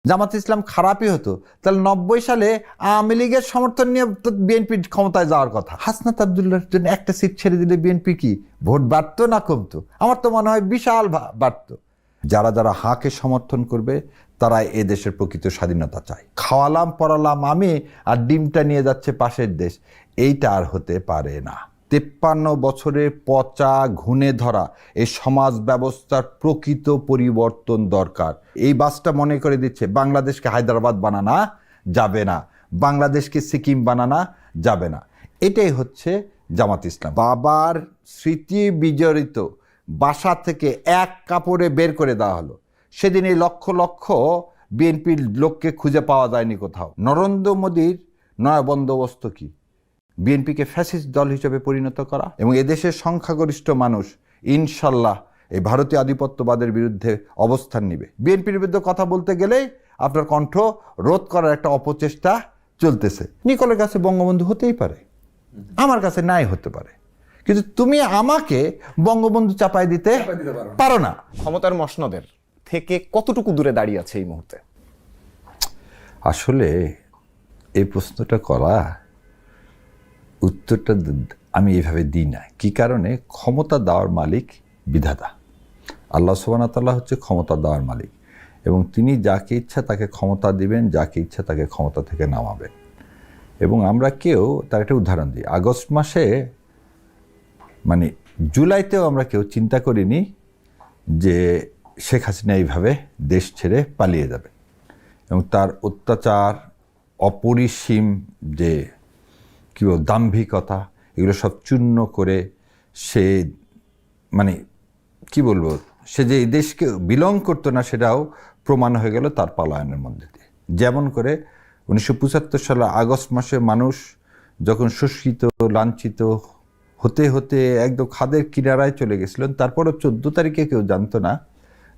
জামাত ইসলাম খারাপই হতো, তাহলে 90 সালে আওয়ামী লীগের সমর্থন নিয়ে বিএনপি ক্ষমতায় যাওয়ার কথা। হাসনাত আব্দুল্লাহর জন্য একটা সিট ছেড়ে দিলে বিএনপি কি ভোট বাড়তো না কমতো? আমার তো মনে হয় বিশাল বাড়তো। যারা যারা হাকে সমর্থন করবে তারা এ দেশের প্রকৃত স্বাধীনতা চায়। খাওয়ালাম পড়ালাম আমি আর ডিমটা নিয়ে যাচ্ছে পাশের দেশ, এইটা আর হতে পারে না। 53 বছরে পচা ঘুণে ধরা এই সমাজ ব্যবস্থার প্রকৃত পরিবর্তন দরকার। এই বাসটা মনে করে দিচ্ছে বাংলাদেশকে হায়দ্রাবাদ বানানো যাবে না, বাংলাদেশকে সিকিম বানানো যাবে না। এটাই হচ্ছে জামাত ইসলাম। বাবার স্মৃতি বিজড়িত বাসা থেকে এক কাপড়ে বের করে দেওয়া হলো। সেদিন এই লক্ষ লক্ষ বিএনপির লোককে খুঁজে পাওয়া যায়নি কোথাও। নরেন্দ্র মোদীর নয়া বন্দোবস্ত কি? বিএনপিকে ফ্যাসিস্ট দল হিসেবে পরিণত করা। এবং এদেশের সংখ্যাগরিষ্ঠ মানুষ ইনশাল্লাহ এই ভারতীয় আধিপত্যবাদের বিরুদ্ধে অবস্থান নেবে। বিএনপির বিরুদ্ধে কথা বলতে গেলেই আপনার কণ্ঠ রোধ করার একটা অপচেষ্টা চলতেছে। নিকলের কাছে বঙ্গবন্ধু হতেই পারে, আমার কাছে নাই হতে পারে, কিন্তু তুমি আমাকে বঙ্গবন্ধু চাপাই দিতে পারো না। ক্ষমতার মসনদের থেকে কতটুকু দূরে দাঁড়িয়ে আছে এই মুহূর্তে? আসলে এই প্রশ্নটা করা উত্তরটা আমি এইভাবে দিই না। কি কারণে? ক্ষমতা দেওয়ার মালিক বিধাতা আল্লাহ সুবহানাহু ওয়া তাআলা হচ্ছে ক্ষমতা দেওয়ার মালিক, এবং তিনি যাকে ইচ্ছা তাকে ক্ষমতা দিবেন, যাকে ইচ্ছা তাকে ক্ষমতা থেকে নামাবেন। এবং আমরা কেউ তার একটা উদাহরণ দিই, আগস্ট মাসে মানে জুলাইতেও আমরা কেউ চিন্তা করিনি যে শেখ হাসিনা এইভাবে দেশ ছেড়ে পালিয়ে যাবে, এবং তার অত্যাচার, অপরিসীম যে কী বল দাম্ভিকতা, এগুলো সব চূর্ণ করে সে মানে কি বলবো, সে যে এই দেশকে বিলং করতো না সেটাও প্রমাণ হয়ে গেল তার পলায়নের মধ্যে দিয়ে। যেমন করে 1975 সালে আগস্ট মাসে মানুষ যখন শোষিত লাঞ্ছিত হতে হতে একদম খাদের কিনারায় চলে গেছিলেন, তারপরও 14 তারিখে কেউ জানতো না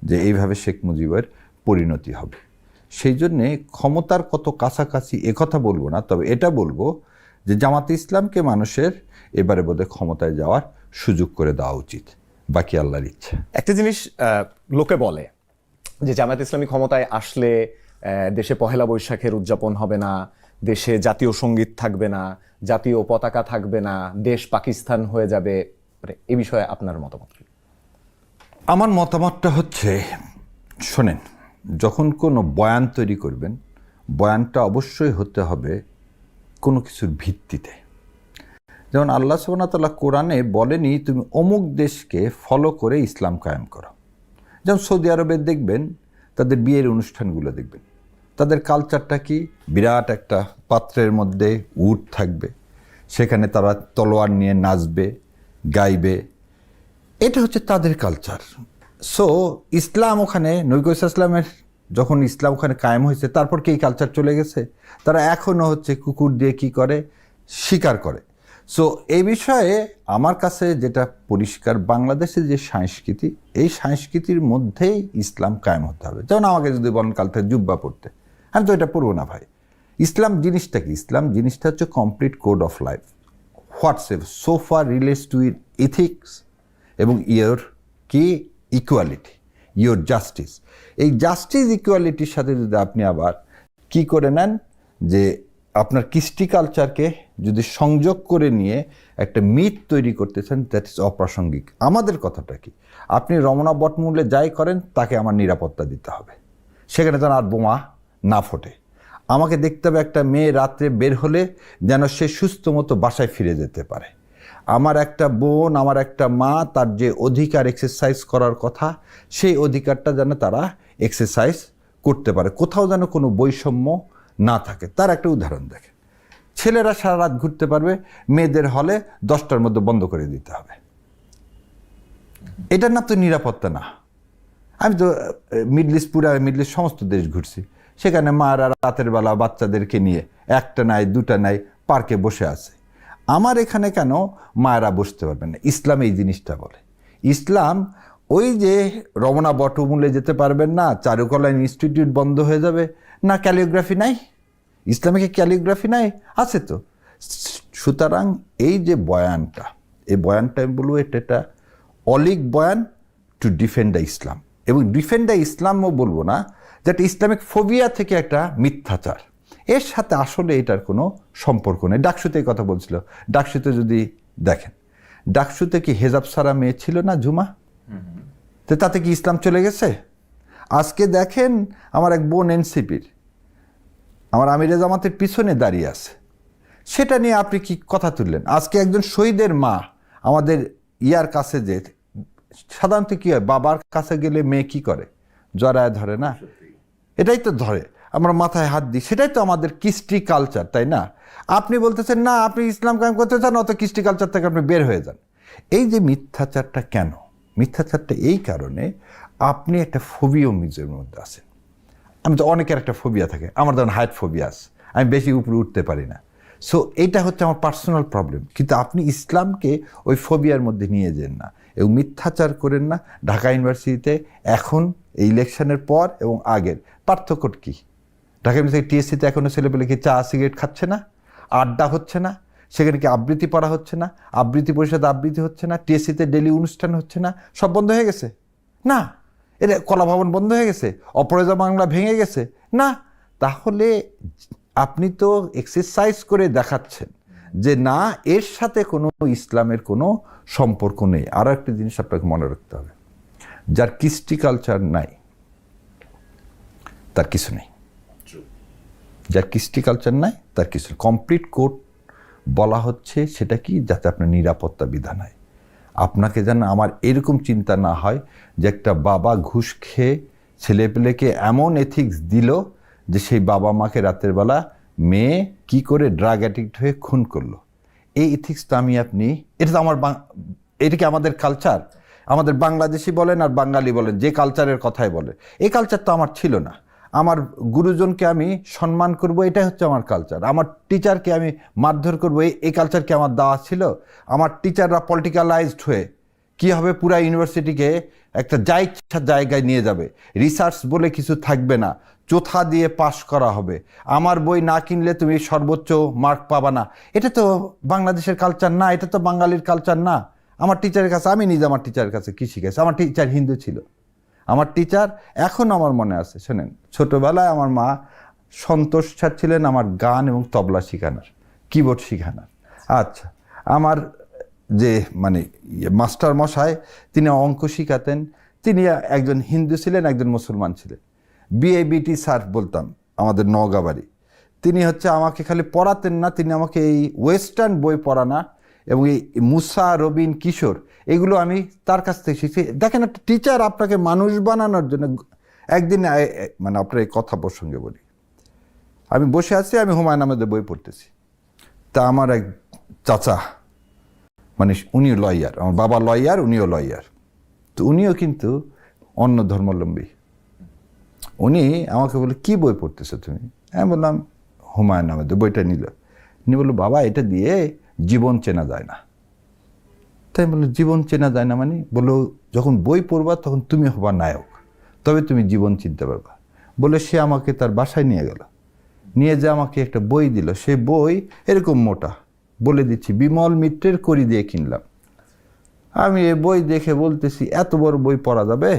যে এইভাবে শেখ মুজিবের পরিণতি হবে। সেই জন্যে ক্ষমতার কত কাছাকাছি একথা বলবো না, তবে এটা বলবো যে জামাতে ইসলামকে মানুষের এবারে বোধহয় ক্ষমতায় যাওয়ার সুযোগ করে দেওয়া উচিত, বাকি আল্লাহর ইচ্ছা। একটা জিনিস লোকে বলে যে জামায়াত ইসলামী ক্ষমতায় আসলে দেশে পহেলা বৈশাখের উদযাপন হবে না, দেশে জাতীয় সঙ্গীত থাকবে না, জাতীয় পতাকা থাকবে না, দেশ পাকিস্তান হয়ে যাবে। এ বিষয়ে আপনার মতামত কি? আমার মতামতটা হচ্ছে, শোনেন, যখন কোনো বয়ান তৈরি করবেন, বয়ানটা অবশ্যই হতে হবে কোনো কিছুর ভিত্তিতে। যেমন আল্লাহ সুবহানাহু ওয়া তাআলা কোরআনে বলেনি তুমি অমুক দেশকে ফলো করে ইসলাম কায়েম করো। যেমন সৌদি আরবে দেখবেন তাদের বিয়ের অনুষ্ঠানগুলো দেখবেন, তাদের কালচারটা কি, বিরাট একটা পাত্রের মধ্যে উট থাকবে, সেখানে তারা তলোয়ার নিয়ে নাচবে গাইবে, এটা হচ্ছে তাদের কালচার। সো ইসলাম ওখানে নবী ইসলামের যখন ইসলাম ওখানে কায়েম হয়েছে তারপর কি এই কালচার চলে গেছে? তারা এখনও হচ্ছে কুকুর দিয়ে কি করে, শিকার করে। সো এই বিষয়ে আমার কাছে যেটা পরিষ্কার, বাংলাদেশের যে সংস্কৃতি, এই সংস্কৃতির মধ্যেই ইসলাম কায়েম হতে হবে। যেমন আমাকে যদি বলেন কাল থেকে জুব্বা পড়তে, আমি তো এটা পড়বো না ভাই। ইসলাম জিনিসটা কি? ইসলাম জিনিসটা হচ্ছে complete code of life, হোয়াটসএভার so far relates to it ethics এবং ইয়োর কি ইকুয়ালিটি, ইয়োর জাস্টিস। এই জাস্টিস ইকুয়ালিটির সাথে যদি আপনি আবার কি করে নেন যে আপনার কৃষ্টি কালচারকে যদি সংযোগ করে নিয়ে একটা মিথ তৈরি করতেছেন, দ্যাট ইজ অপ্রাসঙ্গিক। আমাদের কথাটা কি, আপনি রমনা বটমূলে যাই করেন তাকে আমার নিরাপত্তা দিতে হবে, সেখানে যেন আর বোমা না ফোটে। আমাকে দেখতে হবে একটা মেয়ে রাত্রে বের হলে যেন সে সুস্থ মতো বাসায় ফিরে যেতে পারে। আমার একটা বোন, আমার একটা মা, তার যে অধিকার এক্সারসাইজ করার কথা, সেই অধিকারটা যেন তারা এক্সারসাইজ করতে পারে, কোথাও যেন কোনো বৈষম্য না থাকে। তার একটা উদাহরণ দেখে, ছেলেরা সারা রাত ঘুরতে পারবে, মেয়েদের হলে 10টার মধ্যে বন্ধ করে দিতে হবে। এটা না তো নিরাপত্তা না। আমি তো মিডল ইস্ট, পুরা মিডল ইস্ট সমস্ত দেশ ঘুরছি, সেখানে মারা রাতের বেলা বাচ্চাদেরকে নিয়ে একটা নাই দুটা নাই পার্কে বসে আছে। আমার এখানে কেন মায়েরা বসতে পারবেন না? ইসলাম এই জিনিসটা বলে। ইসলাম ওই যে রমনা বটমূলে যেতে পারবেন না, চারুকলা ইনস্টিটিউট বন্ধ হয়ে যাবে না, ক্যালিওগ্রাফি নাই, ইসলামিক ক্যালিওগ্রাফি নাই, আছে তো। সুতরাং এই যে বয়ানটা, এই বয়ানটা আমি বলবো এটা অলিক বয়ান টু ডিফেন্ড দ্য ইসলাম। এবং ডিফেন্ড দ্য ইসলামও বলবো না, যেটা ইসলামিক ফোবিয়া থেকে একটা মিথ্যাচার, এর সাথে আসলে এটার কোনো সম্পর্ক নেই। ডাকসুতে এই কথা বলছিল, ডাকসুতে যদি দেখেন, ডাকসুতে কি হেজাব সারা মেয়ে ছিল না ঝুমা? তো তাতে কি ইসলাম চলে গেছে? আজকে দেখেন আমার এক বোন এনসিপির, আমার আমিরে জামাতের পিছনে দাঁড়িয়ে আছে, সেটা নিয়ে আপনি কি কথা তুললেন? আজকে একজন শহীদের মা আমাদের ইয়ার কাছে, যে সাধারণত কি হয়, বাবার কাছে গেলে মেয়ে কি করে, জড়ায় ধরে না, এটাই তো ধরে, আমরা মাথায় হাত দিই, সেটাই তো আমাদের কৃষ্টি কালচার, তাই না? আপনি বলতেছেন না আপনি ইসলাম কায়েম করতে চান, অত কৃষ্টি কালচার থেকে আপনি বের হয়ে যান। এই যে মিথ্যাচারটা কেন? মিথ্যাচারটা এই কারণে, আপনি একটা ফোবিওমিজের মধ্যে আছেন। আমি তো অনেকের একটা ফোবিয়া থাকে, আমার ধরুন হাইট ফোবিয়া আছে, আমি বেশি উপরে উঠতে পারি না। সো এইটা হচ্ছে আমার পার্সোনাল প্রবলেম, কিন্তু আপনি ইসলামকে ওই ফোবিয়ার মধ্যে নিয়ে যান না এবং মিথ্যাচার করেন না। ঢাকা ইউনিভার্সিটিতে এখন এই ইলেকশনের পর এবং আগের পার্থক্য কী? ঢাকা ইউনিভার্সিটি টিএসসিতে এখনও ছেলেপেলে কি চা সিগারেট খাচ্ছে না? আড্ডা হচ্ছে না? সেখানে কি আবৃত্তি পড়া হচ্ছে না? আবৃত্তি পরিষদ আবৃত্তি হচ্ছে না? টিএসসিতে ডেলি অনুষ্ঠান হচ্ছে না? সব বন্ধ হয়ে গেছে? না। এটা কলা ভবন বন্ধ হয়ে গেছে? অপরাজা বাংলা ভেঙে গেছে? না। তাহলে আপনি তো এক্সারসাইজ করে দেখাচ্ছেন যে না, এর সাথে কোনো ইসলামের কোনো সম্পর্ক নেই। আরও একটা জিনিস আপনাকে মনে রাখতে হবে, যার কৃষ্টি কালচার নাই তার কিছু নেই। যার কৃষ্টি কালচার নাই তার কিছু কমপ্লিট কোড বলা হচ্ছে, সেটা কি, যাতে আপনার নিরাপত্তা বিধান হয়। আপনাকে যেন আমার এরকম চিন্তা না হয় যে একটা বাবা ঘুষ খেয়ে ছেলেপেলেকে এমন এথিক্স দিল যে সেই বাবা মাকে রাতের বেলা মেয়ে কি করে ড্রাগ অ্যাডিক্ট হয়ে খুন করলো। এই এথিক্স তো আমি আপনি, এটা তো আমার, এটা কি আমাদের কালচার? আমাদের বাংলাদেশি বলেন আর বাঙালি বলেন, যে কালচারের কথাই বলে, এই কালচার তো আমার ছিল না। আমার গুরুজনকে আমি সম্মান করব, এটাই হচ্ছে আমার কালচার। আমার টিচারকে আমি মারধর করবো, এই কালচার কি আমার দেওয়া ছিল? আমার টিচাররা পলিটিক্যালাইজড হয়ে কি হবে, পুরা ইউনিভার্সিটিকে একটা যা ইচ্ছা জায়গায় নিয়ে যাবে, রিসার্চ বলে কিছু থাকবে না, চোথা দিয়ে পাশ করা হবে, আমার বই না কিনলে তুমি সর্বোচ্চ মার্ক পাবা না। এটা তো বাংলাদেশের কালচার না, এটা তো বাঙালির কালচার না। আমার টিচারের কাছে, আমি নিজে আমার টিচারের কাছে কী শিখেছি, আমার টিচার হিন্দু ছিল। আমার টিচার এখনও আমার মনে আছে, শোনেন, ছোটোবেলায় আমার মা সন্তোষ স্যার ছিলেন আমার গান এবং তবলা শেখানোর, কিবোর্ড শেখানোর। আচ্ছা, আমার যে মানে মাস্টার মশাই, তিনি অঙ্ক শিখাতেন, তিনি একজন হিন্দু ছিলেন, একজন মুসলমান ছিলেন। বিএবিটি স্যার বলতাম, আমাদের নওগাঁ বাড়ি। তিনি হচ্ছে আমাকে খালি পড়াতেন না, তিনি আমাকে এই ওয়েস্টার্ন বই পড়ানা এবং এই মুসা, রবিন, কিশোর, এগুলো আমি তার কাছ থেকে শিখছি। দেখেন, একটা টিচার আপনাকে মানুষ বানানোর জন্য। একদিন মানে আপনার এই কথা প্রসঙ্গে বলি, আমি বসে আছি, আমি হুমায়ুন আহমেদের বই পড়তেছি, তা আমার এক চাচা, মানে উনিও লয়ার, আমার বাবা লয়ার, উনিও লয়ার, তো উনিও কিন্তু অন্য ধর্মাবলম্বী। উনি আমাকে বলে, কি বই পড়তেছো তুমি? আমি বললাম হুমায়ুন আহমেদের বইটা নিল। উনি বললো, বাবা এটা দিয়ে জীবন চেনা যায় না। তাই বললো, জীবন চেনা যায় না মানে? বললো, যখন বই পড়বা তখন তুমি হবা নায়ক, তবে তুমি জীবন চিনতে পারবা। বলে সে আমাকে তার বাসায় নিয়ে গেল, নিয়ে যে আমাকে একটা বই দিল, সে বই এরকম মোটা, বলে দিচ্ছি বিমল মিত্রের করি দিয়ে কিনলাম। আমি এই বই দেখে বলতেছি, এত বড় বই পড়া যাবে?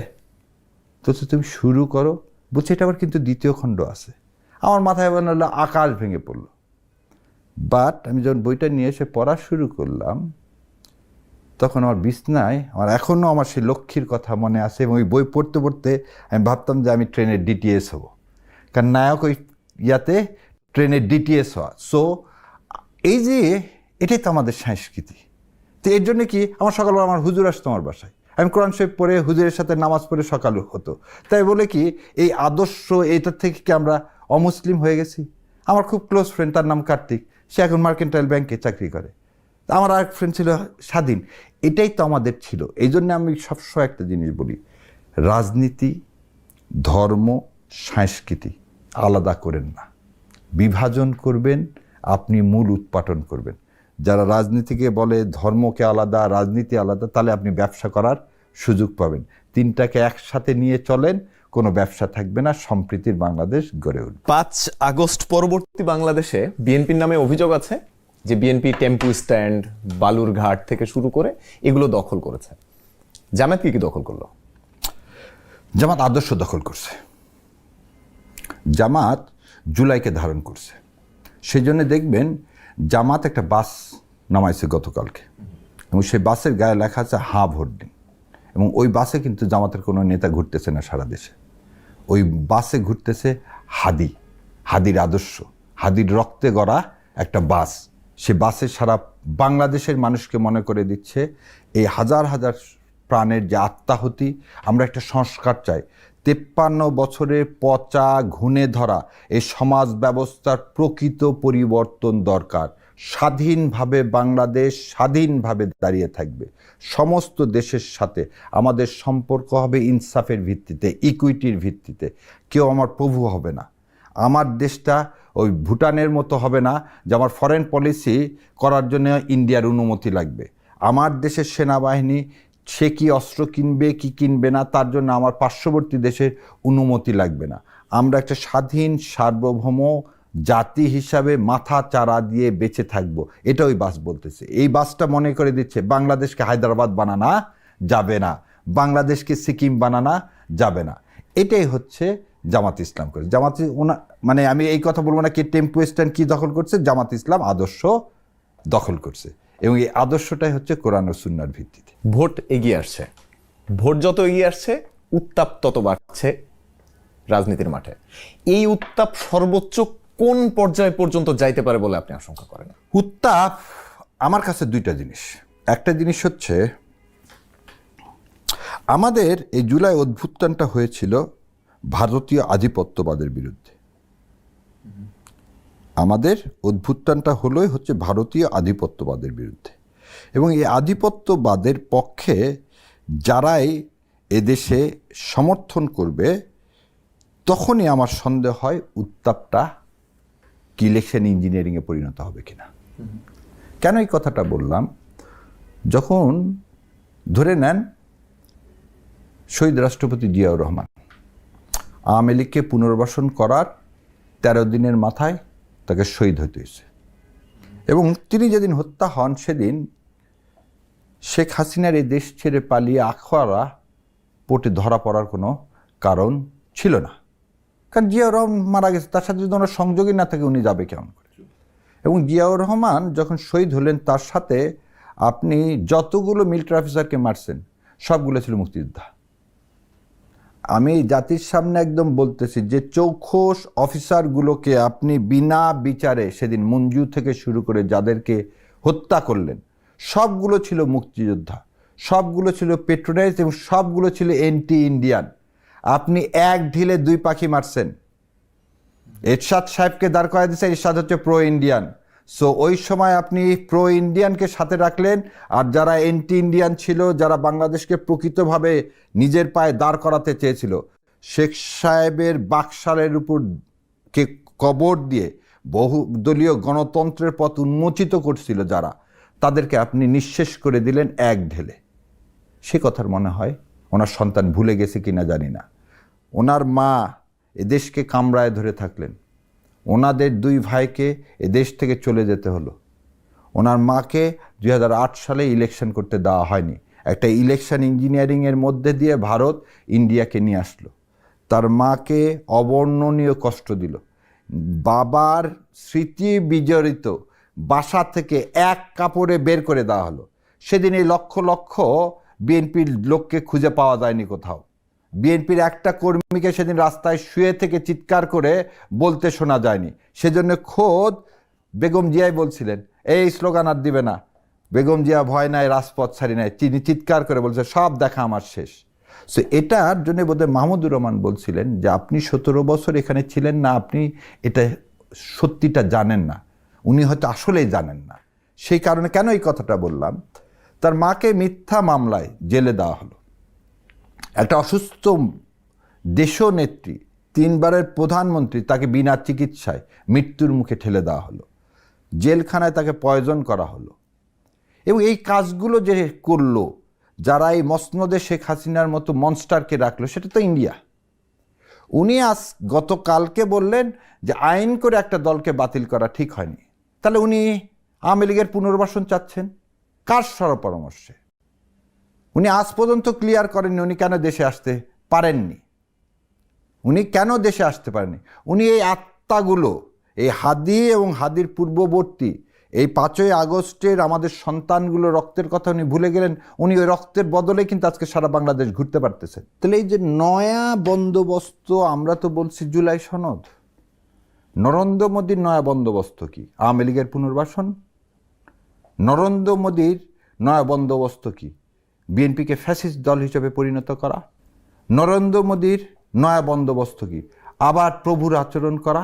তো তুমি শুরু করো। বলছে, এটা আবার কিন্তু দ্বিতীয় খণ্ড আছে। আমার মাথায় বানালো, আকাশ ভেঙে পড়লো। বাট আমি যখন বইটা নিয়ে এসে পড়া শুরু করলাম, তখন আমার বিছনায়, আমার এখনও আমার সেই লক্ষ্মীর কথা মনে আছে, এবং ওই বই পড়তে পড়তে আমি ভাবতাম যে আমি ট্রেনের ডিটিএস হব, কারণ নায়ক ওই ইয়াতে ট্রেনের ডিটিএস হওয়া। সো এই যে এটাই তো আমাদের সংস্কৃতি। তো এর জন্য কি, আমার সকালবেলা আমার হুজুর আসতো আমার বাসায়, আমি কোরআন শরীফ পড়ে হুজুরের সাথে নামাজ পড়ে সকালে হতো। তাই বলে কি এই আদর্শ, এইটার থেকে কি আমরা অমুসলিম হয়ে গেছি? আমার খুব ক্লোজ ফ্রেন্ড, তার নাম কার্তিক, সে এখন মার্কেন্টাইল ব্যাংকে চাকরি করে। আমার আরেক ফ্রেন্ড ছিল স্বাধীন। এটাই তো আমাদের ছিল। এই জন্য আমি সবসময় একটা জিনিস বলি, রাজনীতি, ধর্ম, সংস্কৃতি আলাদা করেন না, বিভাজন করবেন, আপনি মূল উৎপাটন করবেন। যারা রাজনীতিকে বলে ধর্মকে আলাদা, রাজনীতি আলাদা, তাহলে আপনি ব্যবসা করার সুযোগ পাবেন। তিনটাকে একসাথে নিয়ে চলেন, কোনো ব্যবসা থাকবে না, সম্প্রীতির বাংলাদেশ গড়ে উঠবে। 5 আগস্ট পরবর্তী বাংলাদেশে বিএনপির নামে অভিযোগ আছে যে বিএনপি টেম্পু স্ট্যান্ড, বালুরঘাট থেকে শুরু করে এগুলো দখল করেছে। জামায়াত কি দখল করলো? জামাত আদর্শ দখল করছে। জামাত জুলাইকে ধারণ করছে। সেই জন্য দেখবেন জামাত একটা বাস নামাইছে গতকালকে, এবং সেই বাসের গায়ে লেখা আছে হাঁ ভোট দিন। এবং ওই বাসে কিন্তু জামাতের কোনো নেতা ঘুরতেছে না সারা দেশে, ওই বাসে ঘুরতেছে হাদির আদর্শ, হাদির রক্তে গড়া একটা বাস। সে বাসে সারা বাংলাদেশের মানুষকে মনে করে দিচ্ছে এই হাজার হাজার প্রাণের যে আত্মাহুতি, আমরা একটা সংস্কার চাই। 53 বছরের পচা ঘুণে ধরা এই সমাজ ব্যবস্থার প্রকৃত পরিবর্তন দরকার। স্বাধীনভাবে বাংলাদেশ স্বাধীনভাবে দাঁড়িয়ে থাকবে। সমস্ত দেশের সাথে আমাদের সম্পর্ক হবে ইনসাফের ভিত্তিতে, ইকুইটির ভিত্তিতে। কেউ আমার প্রভু হবে না। আমার দেশটা ওই ভুটানের মতো হবে না যে আমার ফরেন পলিসি করার জন্য ইন্ডিয়ার অনুমতি লাগবে। আমার দেশের সেনাবাহিনী সে কি অস্ত্র কিনবে কি কিনবে না তার জন্য আমার পার্শ্ববর্তী দেশের অনুমতি লাগবে না। আমরা একটা স্বাধীন সার্বভৌম জাতি হিসাবে মাথা চারা দিয়ে বেঁচে থাকব, এটা ওই বাস বলতেছে। এই বাসটা মনে করে দিচ্ছে বাংলাদেশকে হায়দ্রাবাদ বানানো যাবে না, বাংলাদেশকে সিকিম বানানো যাবে না। এটাই হচ্ছে জামাত ইসলাম করে। জামাত মানে আমি এই কথা বলবো না কি টেম্পো স্ট্যান্ড কি দখল করছে, জামাত ইসলাম আদর্শ দখল করছে, এবং এই আদর্শটাই হচ্ছে কোরআন ও সুন্নাহর ভিত্তিতে। ভোট এগিয়ে আসছে, ভোট যত এগিয়ে আসছে উত্তাপ তত বাড়ছে রাজনীতির মাঠে। এই উত্তাপ সর্বোচ্চ কোন পর্যায় পর্যন্ত যাইতে পারে বলে আপনি আশঙ্কা করেন? উত্তাপ আমার কাছে দুইটা জিনিস। একটা জিনিস হচ্ছে আমাদের এই জুলাই অভ্যুত্থানটা হয়েছিল ভারতীয় আধিপত্যবাদের বিরুদ্ধে। আমাদের অভ্যুত্থানটা হলোই হচ্ছে ভারতীয় আধিপত্যবাদের বিরুদ্ধে, এবং এই আধিপত্যবাদের পক্ষে যারাই এদেশে সমর্থন করবে তখনই আমার সন্দেহ হয় উত্তাপটা কি ইলেকশন ইঞ্জিনিয়ারিংয়ে পরিণত হবে কিনা। কেন এই কথাটা বললাম? যখন ধরে নেন শহীদ রাষ্ট্রপতি জিয়াউর রহমান আওয়ামী লীগকে পুনর্বাসন করার 13 দিনের মাথায় তাকে শহীদ হতে হয়েছে, এবং তিনি যেদিন হত্যা হন সেদিন শেখ হাসিনার এই দেশ ছেড়ে পালিয়ে আখাড়া পোর্টে ধরা পড়ার কোনো কারণ ছিল না, কারণ জিয়াউর রহমান মারা গেছে, তার সাথে যদি ওনার সংযোগই না থাকে উনি যাবে কেমন করে? এবং জিয়াউর রহমান যখন শহীদ হলেন তার সাথে আপনি যতগুলো মিলিটারি অফিসারকে মারছেন সবগুলো ছিল মুক্তিযোদ্ধা। আমি জাতির সামনে একদম বলতেছি যে চৌখোশ অফিসারগুলোকে আপনি বিনা বিচারে সেদিন মঞ্জু থেকে শুরু করে যাদেরকে হত্যা করলেন সবগুলো ছিল মুক্তিযোদ্ধা, সবগুলো ছিল পেট্রোনাইজ, এবং সবগুলো ছিল এন্টি ইন্ডিয়ান। আপনি এক ঢিলে দুই পাখি মারছেন। এরশাদ সাহেবকে দাঁড় করাই দিয়েছে, এরশাদ হচ্ছে প্রো ইন্ডিয়ান। সো ওই সময় আপনি প্রো ইন্ডিয়ানকে সাথে রাখলেন, আর যারা এন্টি ইন্ডিয়ান ছিল, যারা বাংলাদেশকে প্রকৃতভাবে নিজের পায়ে দাঁড় করাতে চেয়েছিল, শেখ সাহেবের বাকশালের উপর কে কবর দিয়ে বহুদলীয় গণতন্ত্রের পথ উন্মোচিত করছিল যারা, তাদেরকে আপনি নিঃশেষ করে দিলেন এক ঢেলে। সে কথার মনে হয় ওনার সন্তান ভুলে গেছে কিনা জানি না। ওনার মা এদেশকে কামড়ায় ধরে থাকলেন, ওনাদের দুই ভাইকে এদেশ থেকে চলে যেতে হলো। ওনার মাকে 2008 সালে ইলেকশন করতে দেওয়া হয়নি, একটা ইলেকশন ইঞ্জিনিয়ারিংয়ের মধ্যে দিয়ে ভারত ইন্ডিয়াকে নিয়ে আসলো। তার মাকে অবর্ণনীয় কষ্ট দিল। বাবার স্মৃতি বিজড়িত বাসা থেকে এক কাপড়ে বের করে দেওয়া হলো। সেদিন এই লক্ষ লক্ষ বিএনপির লোককে খুঁজে পাওয়া যায়নি কোথাও। বিএনপির একটা কর্মীকে সেদিন রাস্তায় শুয়ে থেকে চিৎকার করে বলতে শোনা যায়নি। সেজন্য খোদ বেগম জিয়াই বলছিলেন এই স্লোগান আর দিবে না, বেগম জিয়া ভয় নাই রাজপথ ছাড়ি নাই, তিনি চিৎকার করে বলছে সব দেখা আমার শেষ। সো এটার জন্য বোধহয় মাহমুদুর রহমান বলছিলেন যে আপনি 17 বছর এখানে ছিলেন না, আপনি এটা সত্যিটা জানেন না। উনি হয়তো আসলেই জানেন না। সেই কারণে কেন এই কথাটা বললাম, তার মাকে মিথ্যা মামলায় জেলে দেওয়া হলো। একটা অসুস্থ দেশনেত্রী, 3 বারের প্রধানমন্ত্রী, তাকে বিনা চিকিৎসায় মৃত্যুর মুখে ঠেলে দেওয়া হলো। জেলখানায় তাকে পয়জন করা হলো। এবং এই কাজগুলো যে করলো, যারা এই মসনদে শেখ হাসিনার মতো মনস্টারকে রাখলো, সেটা তো ইন্ডিয়া। উনি গতকালকে বললেন যে আইন করে একটা দলকে বাতিল করা ঠিক হয়নি। তাহলে উনি আওয়ামী লীগের পুনর্বাসন চাচ্ছেন কার পরামর্শে? উনি আজ পর্যন্ত ক্লিয়ার করেননি উনি কেন দেশে আসতে পারেননি। উনি কেন দেশে আসতে পারেনি? উনি এই আত্মাগুলো, এই হাদি এবং হাদির পূর্ববর্তী এই 5ই আগস্টের আমাদের সন্তানগুলো রক্তের কথা উনি ভুলে গেলেন। উনি ওই রক্তের বদলে কিন্তু আজকে সারা বাংলাদেশ ঘুরতে পারতেছেন। তাহলে এই যে নয়া বন্দোবস্ত, আমরা তো বলছি জুলাই সনদ, নরেন্দ্র মোদীর নয়া বন্দোবস্ত কি? আওয়ামী লীগের পুনর্বাসন। নরেন্দ্র মোদীর নয়া বন্দোবস্ত কি? বিএনপিকে ফ্যাসিস্ট দল হিসেবে পরিণত করা। নরেন্দ্র মোদীর নয়া বন্দোবস্ত কি? আবার প্রভুর আচরণ করা,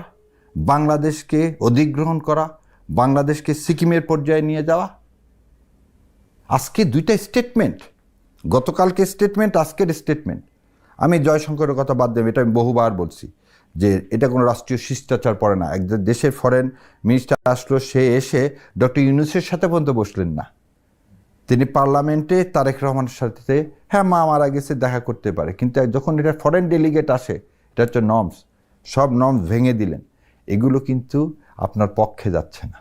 বাংলাদেশকে অধিগ্রহণ করা, বাংলাদেশকে সিকিমের পর্যায়ে নিয়ে যাওয়া। আজকে দুইটা স্টেটমেন্ট, গতকালকে স্টেটমেন্ট, আজকের স্টেটমেন্ট। আমি জয়শঙ্করের কথা বাদ দেব, এটা আমি বহুবার বলছি যে এটা কোনো রাষ্ট্রীয় শিষ্টাচার পড়ে না। একজন দেশের ফরেন মিনিস্টার আসলো, সে এসে ডক্টর ইউনূসের সাথে পর্যন্ত বসলেন না। তিনি পার্লামেন্টে তারেক রহমানের সাথে হ্যাঁ মা মারা গেছে দেখা করতে পারে, কিন্তু যখন এটা ফরেন ডেলিগেট আসে, এটা হচ্ছে নর্মস, সব নর্মস ভেঙে দিলেন। এগুলো কিন্তু আপনার পক্ষে যাচ্ছে না।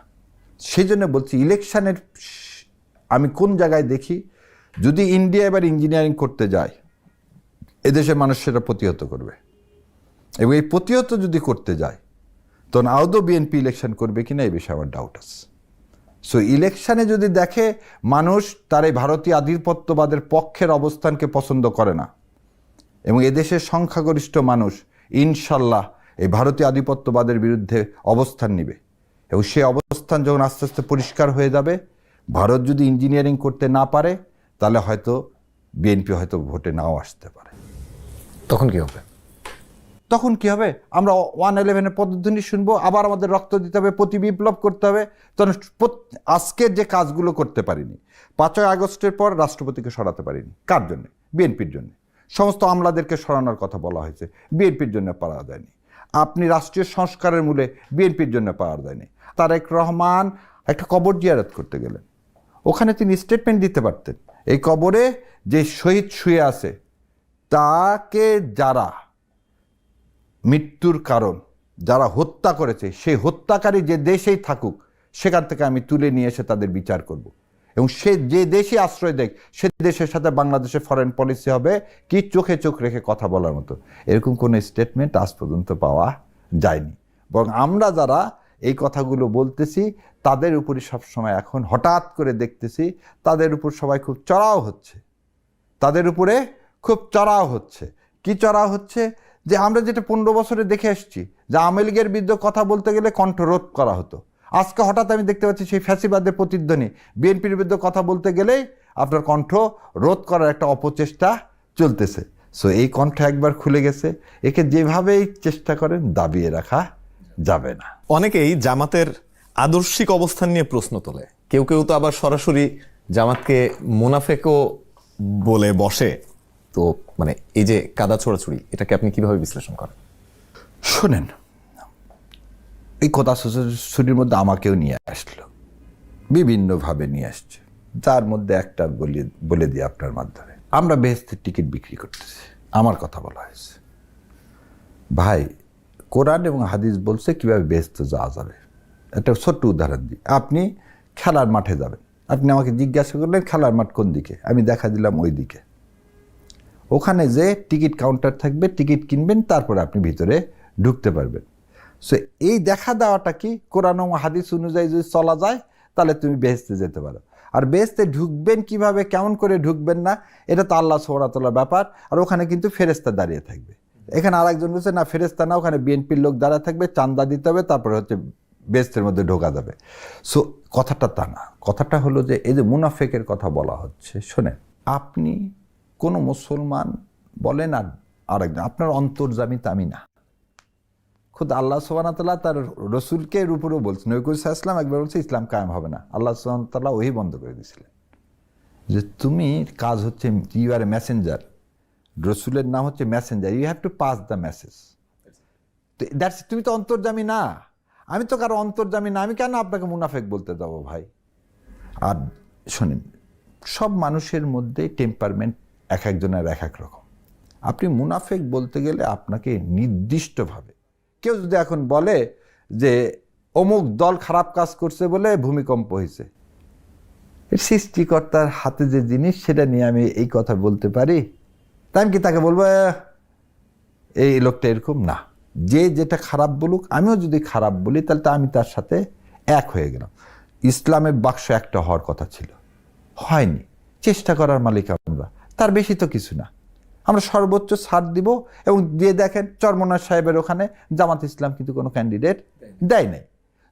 সেই জন্য বলছি ইলেকশনের আমি কোন জায়গায় দেখি, যদি ইন্ডিয়া এবার ইঞ্জিনিয়ারিং করতে যায়, এদেশের মানুষ সেটা প্রতিহত করবে, এবং এই প্রতিহত যদি করতে যায় তখন আদৌ বিএনপি ইলেকশন করবে কিনা এই বিষয়ে আমার ডাউট আছে। সো ইলেকশানে যদি দেখে মানুষ তার এই ভারতীয় আধিপত্যবাদের পক্ষের অবস্থানকে পছন্দ করে না, এবং এদেশের সংখ্যাগরিষ্ঠ মানুষ ইনশাল্লাহ এই ভারতীয় আধিপত্যবাদের বিরুদ্ধে অবস্থান নেবে, এবং সেই অবস্থান যখন আস্তে আস্তে পরিষ্কার হয়ে যাবে, ভারত যদি ইঞ্জিনিয়ারিং করতে না পারে, তাহলে হয়তো বিএনপি হয়তো ভোটে নাও আসতে পারে। তখন কি হবে? তখন কি হবে? আমরা 111-এর পদধ্বনি শুনবো, আবার আমাদের রক্ত দিতে হবে, প্রতি বিপ্লব করতে হবে। তখন আজকের যে কাজগুলো করতে পারিনি, 5ই আগস্টের পর রাষ্ট্রপতিকে সরাতে পারিনি, কার জন্য? বিএনপির জন্য। সমস্ত আমলাদেরকে সরানোর কথা বলা হয়েছে, বিএনপির জন্য পাওয়া যায়নি। আপনি রাষ্ট্রীয় সংস্কারের মূলে বিএনপির জন্য পাওয়া যায়নি। তারেক রহমান একটা কবর জিয়ারত করতে গেলেন, ওখানে তিনি স্টেটমেন্ট দিতে পারতেন, এই কবরে যে শহীদ শুয়ে আছে তাকে যারা মৃত্যুর কারণ, যারা হত্যা করেছে, সেই হত্যাকারী যে দেশেই থাকুক, সেখান থেকে আমি তুলে নিয়ে এসে তাদের বিচার করব, এবং সে যে দেশে আশ্রয় দেয় সে দেশের সাথে বাংলাদেশের ফরেন পলিসি হবে কি চোখে চোখ রেখে কথা বলার মতো। এরকম কোনো স্টেটমেন্ট আজ পর্যন্ত পাওয়া যায়নি। বরং আমরা যারা এই কথাগুলো বলতেছি তাদের উপরই সবসময় এখন হঠাৎ করে দেখতেছি তাদের উপর সবাই খুব চড়াও হচ্ছে, তাদের উপরে খুব চড়াও হচ্ছে। কি চড়াও হচ্ছে? যে আমরা যেটা 15 বছরে দেখে আসছি, যে আওয়ামী লীগের বিরুদ্ধে কথা বলতে গেলে কণ্ঠরোধ করা হতো, আজকে হঠাৎ আমি দেখতে পাচ্ছি সেই ফ্যাসিবাদের প্রতিধ্বনি, বিএনপির বিরুদ্ধে কথা বলতে গেলেই আপনার কণ্ঠ রোধ করার একটা অপচেষ্টা চলতেছে। সো এই কণ্ঠ একবার খুলে গেছে, একে যেভাবেই চেষ্টা করেন দাবিয়ে রাখা যাবে না। অনেকেই জামাতের আদর্শিক অবস্থান নিয়ে প্রশ্ন তোলে, কেউ কেউ তো আবার সরাসরি জামাতকে মুনাফেকও বলে বসে। তো মানে এই যে কাদা ছোড়াছুড়ি, এটাকে আপনি কিভাবে বিশ্লেষণ করেন? শোনেন, এই কথা ছোটাছুটির মধ্যে আমাকেও নিয়ে আসলো, বিভিন্নভাবে নিয়ে আসছে, যার মধ্যে একটা বলে দিই আপনার মাধ্যমে। আমরা বেহেশতের টিকিট বিক্রি করতেছি, আমার কথা বলা হয়েছে। ভাই, কোরআন এবং হাদিস বলছে কিভাবে বেহেশতে যাওয়া যাবে। একটা ছোট্ট উদাহরণ দিই, আপনি খেলার মাঠে যাবেন, আপনি আমাকে জিজ্ঞাসা করলেন খেলার মাঠ কোন দিকে, আমি দেখা দিলাম ওই দিকে। ওখানে যে টিকিট কাউন্টার থাকবে, টিকিট কিনবেন, তারপরে আপনি ভিতরে ঢুকতে পারবেন। সো এই দেখা দেওয়াটা কি কোরআন ও হাদিস অনুযায়ী যদি চলা যায়, তাহলে তুমি বেহেশতে যেতে পারো। আর বেহেশতে ঢুকবেন কিভাবে, কেমন করে ঢুকবেন না, এটা তো আল্লাহ সুবহানাহু ওয়া তাআলার ব্যাপার। আর ওখানে কিন্তু ফেরেশতা দাঁড়িয়ে থাকবে। এখানে আরেকজন বলছে না ফেরেশতা না, ওখানে বিএনপির লোক দাঁড়া থাকবে, চান্দা দিতে হবে, তারপরে হচ্ছে বেহেশতের মধ্যে ঢোকা যাবে। সো কথাটা তা না, কথাটা হলো যে এই যে মুনাফেকের কথা বলা হচ্ছে, শোনেন, আপনি কোনো মুসলমান বলেন আর আরেকজন, আপনার অন্তর্যামী আমি না, খুদ আল্লাহ সুবহানাহু ওয়া তাআলা তার রসুলকে এর উপরেও বলছেন। নবী করিম সাল্লাল্লাহু আলাইহি ওয়াসাল্লাম একবার বলছে ইসলাম কায়েম হবে না, আল্লাহ সুবহানাহু ওয়া তাআলা ওহী বন্ধ করে দিয়েছিলেন যে তুমি কাজ হচ্ছে ইউ আর এ মেসেঞ্জার, রসুলের নাম হচ্ছে messenger, you have to pass the message. তো দ্যাটস, তুমি তো অন্তর্যামী না, আমি তো কারো অন্তর্যামী না, আমি কেন আপনাকে মুনাফেক বলতে যাবো ভাই। আর শোনেন, সব মানুষের মধ্যে টেম্পারমেন্ট এক একজনের এক এক রকম। আপনি মুনাফেক বলতে গেলে আপনাকে নির্দিষ্টভাবে, কেউ যদি এখন বলে যে অমুক দল খারাপ কাজ করছে বলে ভূমিকম্প হয়েছে, সৃষ্টিকর্তার হাতে যে জিনিস সেটা নিয়ে আমি এই কথা বলতে পারি, তাই আমি কি তাকে বলবো এই লোকটা এরকম না, যে যেটা খারাপ বলুক, আমিও যদি খারাপ বলি তাহলে তো আমি তার সাথে এক হয়ে গেলাম। ইসলামের বাক্স একটা হওয়ার কথা ছিল, হয়নি। চেষ্টা করার মালিক আমরা, তার বেশি তো কিছু না। আমরা সর্বোচ্চ ছাড় দিব এবং দিয়ে দেখেন চরমনার সাহেবের ওখানে জামাত ইসলাম কিন্তু কোনো ক্যান্ডিডেট দেয় নাই।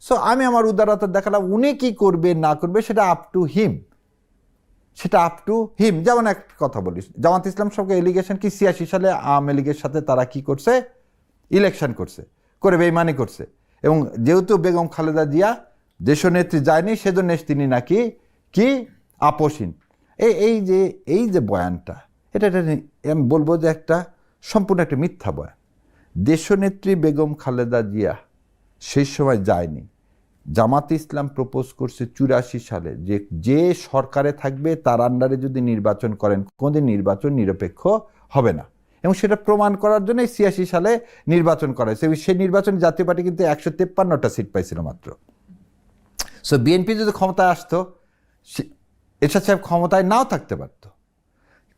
সো আমি আমার উদারতা দেখালাম, উনি কি করবে না করবে সেটা আপ টু হিম, সেটা আপ টু হিম। যেমন একটা কথা বলিস, জামাত ইসলাম সবকে এলিগেশন কি ৮৬ সালে আওয়ামী লীগের সাথে তারা কি করছে, ইলেকশন করছে, করে বেইমানি করছে, এবং যেহেতু বেগম খালেদা জিয়া দেশনেত্রী যায়নি সেজন্য তিনি নাকি কি আপোষহীন। এই যে বয়ানটা, এটা আমি বলবো যে একটা সম্পূর্ণ একটা মিথ্যা বয়ান। দেশনেত্রী বেগম খালেদা জিয়া সেই সময় যায়নি। জামাত ইসলাম প্রপোজ করছে ৮৪ সালে যে সরকারে থাকবে তার আন্ডারে যদি নির্বাচন করেন কোনদিন নির্বাচন নিরপেক্ষ হবে না, এবং সেটা প্রমাণ করার জন্য ৮৬ সালে নির্বাচন করা হয়েছে। সেই নির্বাচনে জাতীয় পার্টি কিন্তু ১৫৩টা সিট পাইছিল মাত্র। সো বিএনপি যদি ক্ষমতায় আসতো, এরশাদ সাহেব ক্ষমতায় নাও থাকতে পারত।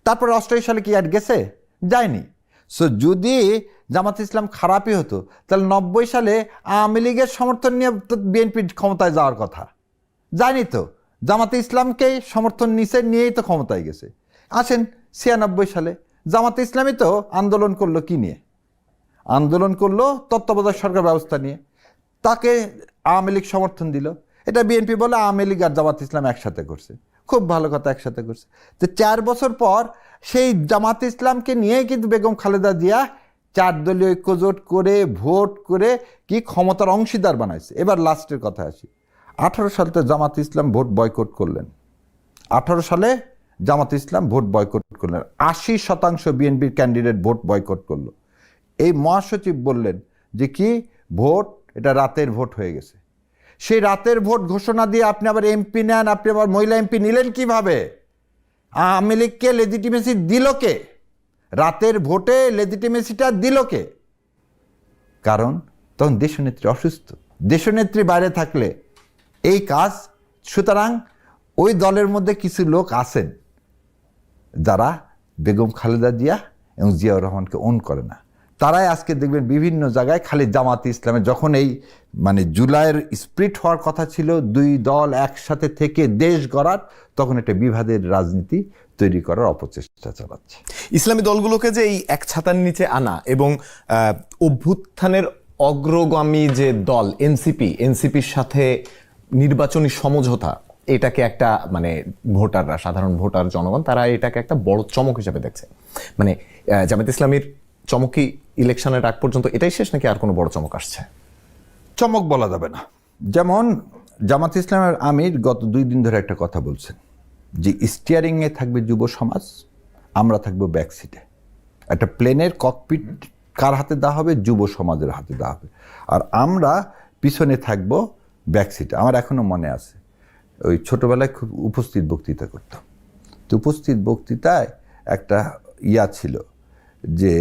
তারপর ৮৮ সালে কি আর গেছে, যায়নি। সো যদি জামাত ইসলাম খারাপই হতো তাহলে ৯০ সালে আওয়ামী লীগের সমর্থন নিয়ে বিএনপি ক্ষমতায় যাওয়ার কথা, যায়নি তো। জামাতে ইসলামকেই সমর্থন নিয়েই তো ক্ষমতায় গেছে। আসেন ৯৬ সালে জামাতে ইসলামই তো আন্দোলন করলো কি নিয়ে, আন্দোলন করলো তত্ত্বাবধায়ক সরকার ব্যবস্থা নিয়ে, তাকে আওয়ামী লীগ সমর্থন দিল। এটা বিএনপি বলে আওয়ামী লীগ আর জামাত ইসলাম একসাথে করছে, খুব ভালো কথা, একসাথে করছে। তো ৪ বছর পর সেই জামাত ইসলামকে নিয়েই কিন্তু বেগম খালেদা জিয়া ৪ দলীয় ঐক্যজোট করে ভোট করে কি ক্ষমতার অংশীদার বানাইছে। এবার লাস্টের কথা আসি, ১৮ সালে তো জামাত ইসলাম ভোট বয়কট করলেন। ১৮ সালে জামাত ইসলাম ভোট বয়কট করলেন, ৮০% বিএনপির ক্যান্ডিডেট ভোট বয়কট করলো। এই মহাসচিব বললেন যে কি ভোট এটা রাতের ভোট হয়ে গেছে। সেই রাতের ভোট ঘোষণা দিয়ে আপনি আবার এমপি নেন, আপনি আবার মহিলা এমপি নিলেন কিভাবে? আওয়ামী লীগকে লেজিটিমেসি দিল কে? রাতের ভোটে লেজিটিমেসিটা দিল কে? কারণ তখন দেশনেত্রী অসুস্থ, দেশনেত্রী বাইরে থাকলে এই কাজ। সুতরাং ওই দলের মধ্যে কিছু লোক আছেন যারা বেগম খালেদা জিয়া এবং জিয়াউর রহমানকে ওন করে না। তারাই আজকে দেখবেন বিভিন্ন জায়গায় খালি জামাত ইসলামে, যখন এই মানে জুলাইয়ের স্প্রিট হওয়ার কথা ছিল দুই দল একসাথে থেকে দেশ গড়ার, তখন একটা বিভাদের রাজনীতি তৈরি করার অপচেষ্টা চালাচ্ছে। ইসলামী দলগুলোকে যে এই এক ছাতার নিচে আনা এবং অভ্যুত্থানের অগ্রগামী যে দল এনসিপির সাথে নির্বাচনী সমঝোতা, এটাকে একটা মানে ভোটাররা, সাধারণ ভোটার জনগণ, তারা এটাকে একটা বড় চমক হিসেবে দেখছে। মানে জামাত ইসলামীর চমকি ইলেকশনের আগ পর্যন্ত এটাই শেষ, নাকি আর কোনো বড় চমক আসছে? চমক বলা যাবে না। যেমন জামাত ইসলামের আমির গত 2 দিন ধরে একটা কথা বলছেন যে স্টিয়ারিংয়ে থাকবে যুব সমাজ, আমরা থাকবো ব্যাক সিটে। একটা প্লেনের ককপিট কার হাতে দেওয়া হবে? যুব সমাজের হাতে দেওয়া হবে, আর আমরা পিছনে থাকবো ব্যাক সিটে। আমার এখনো মনে আছে, ওই ছোটবেলায় খুব উপস্থিত বক্তৃতা করতাম। তো উপস্থিত বক্তৃতায় একটা ছিল যে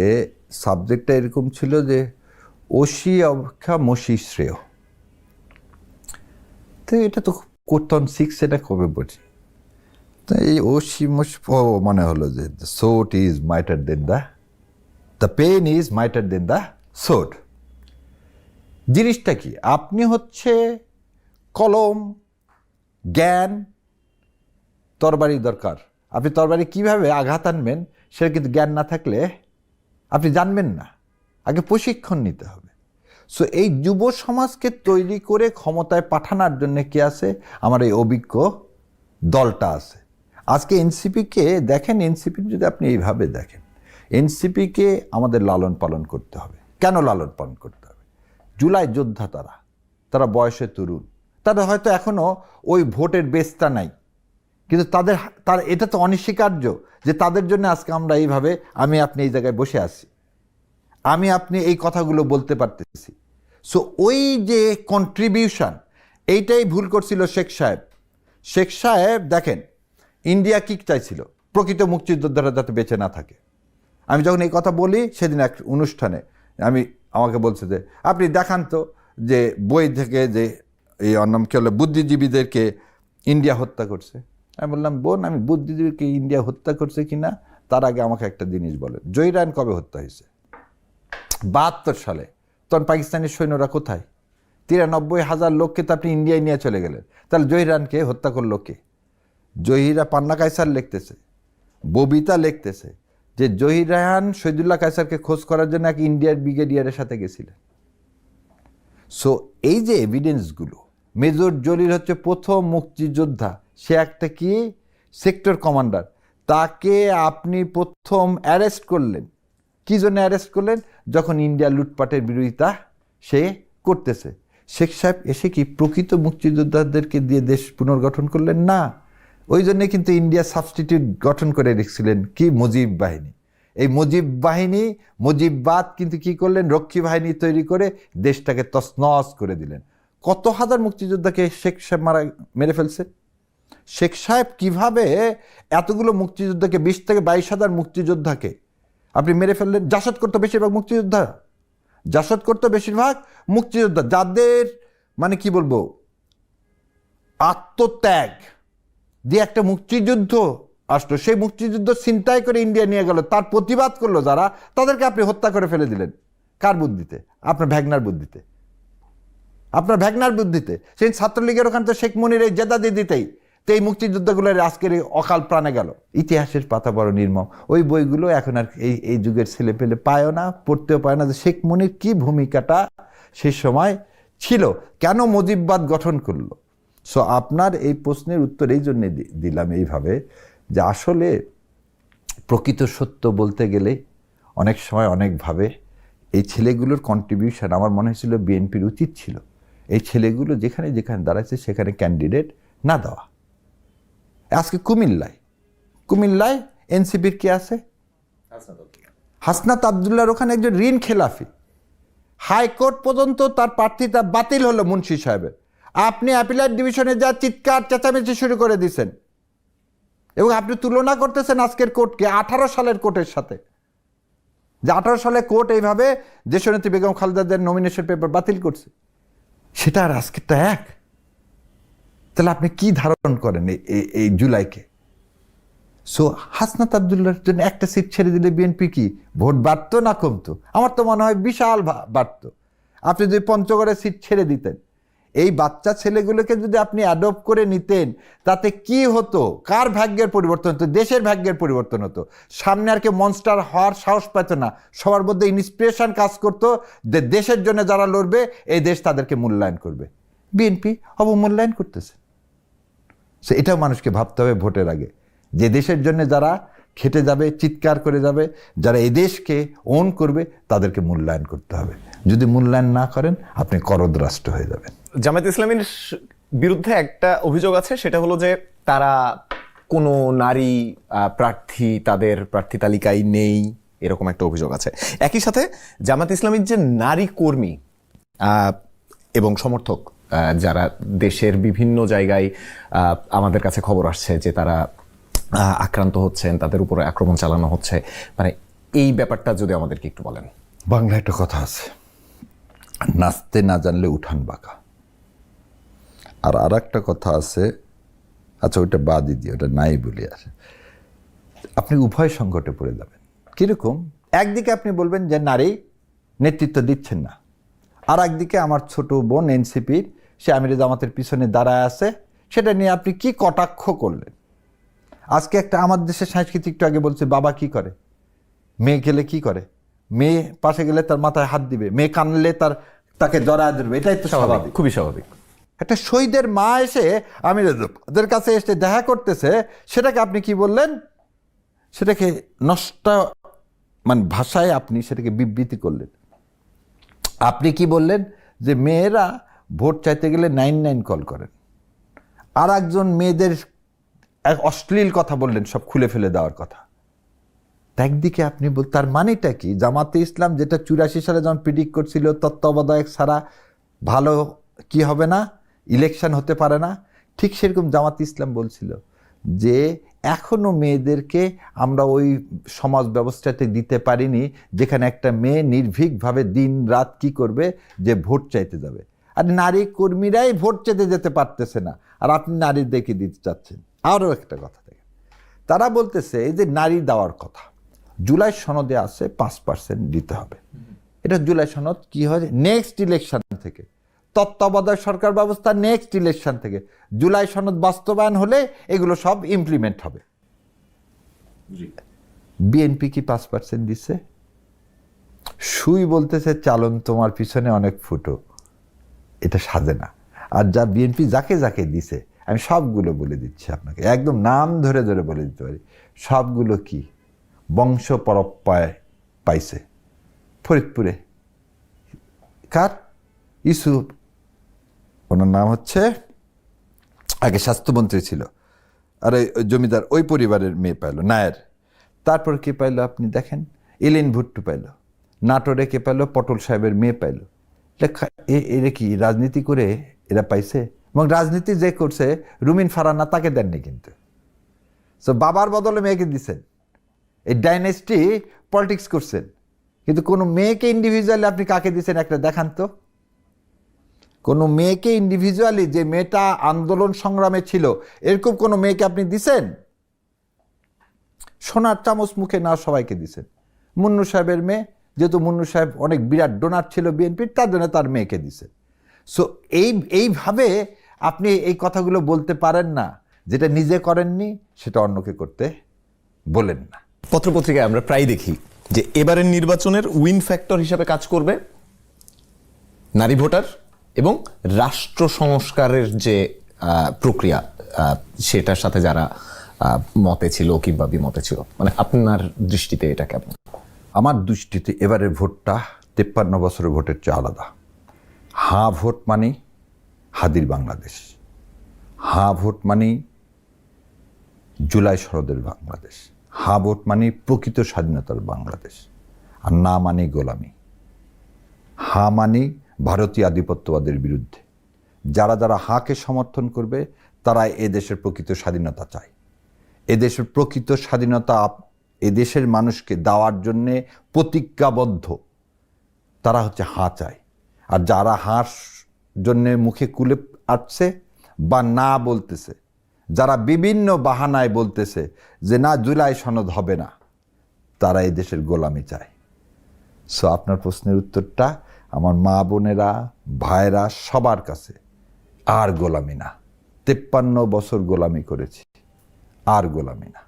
সাবজেক্টটা এরকম ছিল যে অসি অপেক্ষা মসি শ্রেয়। তো এটা তো কোটন 6 এটা কবে বলছি, তো এই অসি মসি মনে হলো যে the sword is mightier than the pen is mightier than the sword. জিনিসটা কি? আপনি হচ্ছে কলম, জ্ঞান, তরবারি দরকার। আপনি তরবারি কিভাবে আঘাত আনবেন সেটা কিন্তু জ্ঞান না থাকলে আপনি জানবেন না, আগে প্রশিক্ষণ নিতে হবে। সো এই যুব সমাজকে তৈরি করে ক্ষমতায় পাঠানোর জন্য কে আছে? আমার এই অভিজ্ঞ দলটা আছে। আজকে এনসিপিকে দেখেন, এনসিপি যদি আপনি এইভাবে দেখেন, এনসিপিকে আমাদের লালন পালন করতে হবে। কেন লালন পালন করতে হবে? জুলাই যোদ্ধা তারা বয়সে তরুণ, তাদের হয়তো এখনো ওই ভোটের বেসটা নাই, কিন্তু তার এটা তো অনস্বীকার্য যে তাদের জন্য আজকে আমরা এইভাবে, আমি আপনি এই জায়গায় বসে আছি, আমি আপনি এই কথাগুলো বলতে পারতেছি। সো ওই যে কন্ট্রিবিউশন, এইটাই ভুল করছিল শেখ সাহেব দেখেন, ইন্ডিয়া কি চাইছিল? প্রকৃত মুক্তিযোদ্ধারা যাতে বেঁচে না থাকে। আমি যখন এই কথা বলি সেদিন এক অনুষ্ঠানে আমাকে বলছে যে আপনি দেখান তো যে বই থেকে যে এই অন্যান্য কি হলো বুদ্ধিজীবীদেরকে ইন্ডিয়া হত্যা করছে। আমি বললাম, বোন, আমি বুদ্ধিজীবীকে ইন্ডিয়া হত্যা করছে কিনা তার আগে আমাকে একটা জিনিস বলেন, জয়রান কবে হত্যা হয়েছে? 72 সালে তখন পাকিস্তানের সৈন্যরা কোথায়? 93,000 লোককে তো আপনি ইন্ডিয়ায় নিয়ে চলে গেলেন। তাহলে জহিরানকে হত্যা করলো কে? জহিরা পান্না কায়সার লিখতেছে, ববিতা লিখতেছে যে জহিরান শহীদুল্লাহ কায়সারকে খোঁজ করার জন্য এক ইন্ডিয়ার ব্রিগেডিয়ারের সাথে গেছিলেন। সো এই যে এভিডেন্সগুলো, মেজর জলিল হচ্ছে প্রথম মুক্তিযোদ্ধা, সে একটা কি সেক্টর কমান্ডার, তাকে আপনি প্রথম অ্যারেস্ট করলেন। কি জন্য অ্যারেস্ট করলেন? যখন ইন্ডিয়া লুটপাটের বিরোধিতা সে করতেছে। শেখ সাহেব এসে কি প্রকৃত মুক্তিযোদ্ধাদেরকে দিয়ে দেশ পুনর্গঠন করলেন? না। ওই জন্যে কিন্তু ইন্ডিয়া সাবস্টিটিউট গঠন করে রেখেছিলেন কি, মুজিব বাহিনী। এই মুজিব বাহিনী, মুজিববাদ কিন্তু কি করলেন, রক্ষী বাহিনী তৈরি করে দেশটাকে তছনছ করে দিলেন। কত হাজার মুক্তিযোদ্ধাকে শেখ সাহেব মেরে ফেলছে। শেখ সাহেব কিভাবে এতগুলো মুক্তিযোদ্ধাকে, 20 থেকে 22,000 মুক্তিযোদ্ধাকে আপনি মেরে ফেললেন। জাসদ করতো বেশিরভাগ মুক্তিযোদ্ধা, জাসদ করতো বেশিরভাগ মুক্তিযোদ্ধা, যাদের মানে কি বলবো আত্মত্যাগ দিয়ে একটা মুক্তিযুদ্ধ আসলো, সেই মুক্তিযুদ্ধ ছিনতাই করে ইন্ডিয়া নিয়ে গেল, তার প্রতিবাদ করলো যারা, তাদেরকে আপনি হত্যা করে ফেলে দিলেন। কার বুদ্ধিতে? আপনার ভ্যাগনার বুদ্ধিতে, আপনার ভ্যাগনার বুদ্ধিতে। সেই ছাত্রলীগের ওখান থেকে শেখ মনির এই জেদাদি দিতেই তো এই মুক্তিযুদ্ধগুলোর আজকের এই অকাল প্রাণে গেল। ইতিহাসের পাতা বড় নির্মম। ওই বইগুলো এখন আর এই যুগের ছেলে পেলে পায়ও না, পড়তেও পায় না যে শেখ মনির কি ভূমিকাটা সেই সময় ছিল, কেন মুজিববাদ গঠন করলো। সো আপনার এই প্রশ্নের উত্তর এই জন্যে দিলাম এইভাবে যে আসলে প্রকৃত সত্য বলতে গেলে অনেক সময় অনেকভাবে এই ছেলেগুলোর কন্ট্রিবিউশন আমার মনে হয়েছিল বিএনপির উচিত ছিল এই ছেলেগুলো যেখানে যেখানে দাঁড়াচ্ছে সেখানে ক্যান্ডিডেট না দেওয়া। আজকে কুমিল্লায় এনসিপির কে আছে? হাসনাত আবদুল্লাহর ওখানে একজন ঋণ খেলাফি, হাইকোর্ট পর্যন্ত তার প্রার্থিতা বাতিল হলো মুন্সি সাহেবের। আপনি অ্যাপিলাইট ডিভিশনে যা চিৎকার চেঁচামেচি শুরু করে দিয়েছেন এবং আপনি তুলনা করতেছেন আজকের কোর্টকে 18 সালের কোর্টের সাথে, যে 18 সালে কোর্ট এইভাবে দেশনেত্রী বেগম খালেদাদের নমিনেশন পেপার বাতিল করছে, সেটা আর আজকেরটা এক। তাহলে আপনি কি ধারণ করেন এই জুলাইকে? সো হাসনাত আবদুল্লাহর জন্য একটা সিট ছেড়ে দিলে বিএনপি কি ভোট বাড়তো না কমতো? আমার তো মনে হয় বিশাল বাড়তো। আপনি যদি পঞ্চগড়ের সিট ছেড়ে দিতেন, এই বাচ্চা ছেলেগুলোকে যদি আপনি অ্যাডপ্ট করে নিতেন, তাতে কি হতো? কার ভাগ্যের পরিবর্তন হতো? দেশের ভাগ্যের পরিবর্তন হতো। সামনে আর কেউ মনস্টার হওয়ার সাহস পেত না, সবার মধ্যে ইন্সপিরেশন কাজ করতো যে দেশের জন্য যারা লড়বে এই দেশ তাদেরকে মূল্যায়ন করবে। বিএনপি অবমূল্যায়ন করতেছে। সো এটাও মানুষকে ভাবতে হবে ভোটের আগে, যে দেশের জন্য যারা খেটে যাবে, চিৎকার করে যাবে, যারা এই দেশকে ওন করবে, তাদেরকে মূল্যায়ন করতে হবে। যদি মূল্যায়ন না করেন আপনি করদ রাষ্ট্র হয়ে যাবেন। জামায়াত ইসলামীর বিরুদ্ধে একটা অভিযোগ আছে, সেটা হলো যে তারা কোনো নারী প্রার্থী তাদের প্রার্থী তালিকায় নেই, এরকম একটা অভিযোগ আছে। একই সাথে জামায়াত ইসলামীর যে নারী কর্মী এবং সমর্থক যারা দেশের বিভিন্ন জায়গায় আমাদের কাছে খবর আসছে যে তারা আক্রান্ত হচ্ছেন, তাদের উপরে আক্রমণ চালানো হচ্ছে, মানে এই ব্যাপারটা যদি আমাদেরকে একটু বলেন। বাংলায় একটা কথা আছে, নাচতে না জানলে উঠান বাঁকা। আর একটা কথা আছে, আচ্ছা ওইটা বাদই দিই, ওটা নাই বলি। আর আপনি উভয় সংকটে পড়ে যাবেন। কিরকম? একদিকে আপনি বলবেন যে নারী নেতৃত্ব দিচ্ছেন না, আর একদিকে আমার ছোট বোন এনসিপির সে আমিরে জামাতের পিছনে দাঁড়ায় আছে, সেটা নিয়ে আপনি কি কটাক্ষ করলেন। আজকে একটা আমার দেশের সংস্কৃতি একটু আগে বলছে, বাবা কি করে, মেয়ে গেলে কি করে, মেয়ে পাশে গেলে তার মাথায় হাত দিবে, মেয়ে কানলে তাকে জড়ায় ধরবে, এটাই তো স্বাভাবিক, খুবই স্বাভাবিক। একটা শহীদের মা এসে আমিরের কাছে এসে দেখা করতেছে, সেটাকে আপনি কি বললেন? সেটাকে নষ্ট মানে ভাষায় আপনি সেটাকে বিবৃতি করলেন। আপনি কি বললেন? যে মেয়েরা ভোট চাইতে গেলে 99 কল করেন। আর একজন মেয়েদের এক অশ্লীল কথা বললেন, সব খুলে ফেলে দেওয়ার কথা। একদিকে আপনি তার মানেটা কি? জামাতে ইসলাম যেটা 84 সালে যখন প্রিডিক্ট করছিল তত্ত্বাবধায়ক ছাড়া ভালো কি হবে না, ইলেকশন হতে পারে না, ঠিক সেরকম জামাতে ইসলাম বলছিল যে এখনো মেয়েদেরকে আমরা ওই সমাজ ব্যবস্থাতে দিতে পারিনি যেখানে একটা মেয়ে নির্ভীকভাবে দিন রাত কি করবে, যে ভোট চাইতে যাবে। আর নারী কর্মীরাই ভোট চাইতে যেতে পারতেছে না, আর আপনি নারীদেরকে দিতে চাচ্ছেন। আরও একটা কথা দেখেন, তারা বলতেছে এই যে নারী দেওয়ার কথা, জুলাই সনদে আছে 5% দিতে হবে, এটা জুলাই সনদ কি হয় নেক্সট ইলেকশন থেকে, তত্ত্বাবধায়ক সরকার ব্যবস্থা নেক্সট ইলেকশন থেকে জুলাই সনদ বাস্তবায়ন হলে এগুলো সব ইমপ্লিমেন্ট হবে। বিএনপি কি 5% দিচ্ছে? সুই বলতেছে চালন তোমার পিছনে অনেক ফুটো, এটা সাজে না। আর যা বিএনপি যাকে যাকে দিছে আমি সবগুলো বলে দিচ্ছি আপনাকে, একদম নাম ধরে ধরে বলে দিতে পারি। সবগুলো কি বংশ পরম্পরায় পাইছে। ফরিদপুরে কার? ইউসুফ, ওনার নাম হচ্ছে, আগে স্বাস্থ্যমন্ত্রী ছিল, আর ওই জমিদার ওই পরিবারের মেয়ে পাইল নায়ের। তারপর কে পাইল আপনি দেখেন, এলিন ভুট্টু পাইল। নাটোরে কে পাইল? পটল সাহেবের মেয়ে পাইল। এরা কি রাজনীতি করে এরা পাইছে? এবং রাজনীতি যে করছে রুমিন ফারানা তাকে দেননি কিন্তু। সো বাবার বদলে মেয়েকে দিচ্ছেন, এই ডাইনেস্টি পলিটিক্স করছেন, কিন্তু কোনো মেয়েকে ইন্ডিভিজুয়ালি আপনি কাকে দিচ্ছেন একটা দেখান তো। কোনো মেয়েকে ইন্ডিভিজুয়ালি, যে মেয়েটা আন্দোলন সংগ্রামে ছিল, এরকম কোনো মেয়েকে আপনি দিছেন? সোনার চামচ মুখে না সবাইকে দিছেন। মুন্নু সাহেবের মেয়ে, যেহেতু মুন্নু সাহেব অনেক বিরাট ডোনার ছিল বিএনপির, তার জন্য তার মেয়েকে দিছে। সো এইভাবে আপনি এই কথাগুলো বলতে পারেন না, যেটা নিজে করেননি সেটা অন্যকে করতে বলেন না। পত্রপত্রিকায় আমরা প্রায় দেখি যে এবারের নির্বাচনের উইন ফ্যাক্টর হিসাবে কাজ করবে নারী ভোটার এবং রাষ্ট্র সংস্কারের যে প্রক্রিয়া, সেটার সাথে যারা মতে ছিল কিংবা বিমতে ছিল। মানে আপনার দৃষ্টিতে এটা কেমন? আমার দৃষ্টিতে এবারের ভোটটা 53 বছরের ভোটের চেয়ে আলাদা। হাঁ ভোট মানে হাদির বাংলাদেশ, হাঁ ভোট মানে জুলাই সনদের বাংলাদেশ, হাঁ ভোট মানে প্রকৃত স্বাধীনতার বাংলাদেশ, আর না মানে গোলামি। হাঁ মানে ভারতীয় আধিপত্যবাদের বিরুদ্ধে। যারা যারা হাঁকে সমর্থন করবে তারা এদেশের প্রকৃত স্বাধীনতা চায়। এদেশের প্রকৃত স্বাধীনতা এদেশের মানুষকে দেওয়ার জন্যে প্রতিজ্ঞাবদ্ধ, তারা হচ্ছে হাঁ চায়। আর যারা হাঁস জন্যে মুখে কুলে আসছে বা না বলতেছে, যারা বিভিন্ন বাহানায় বলতেছে যে না জুলাই সনদ হবে না, তারা এই দেশের গোলামি চায়। সো আপনার প্রশ্নের উত্তরটা আমার মা বোনেরা ভাইরা সবার কাছে, আর গোলামি না। 53 বছর গোলামি করেছি, আর গোলামি না।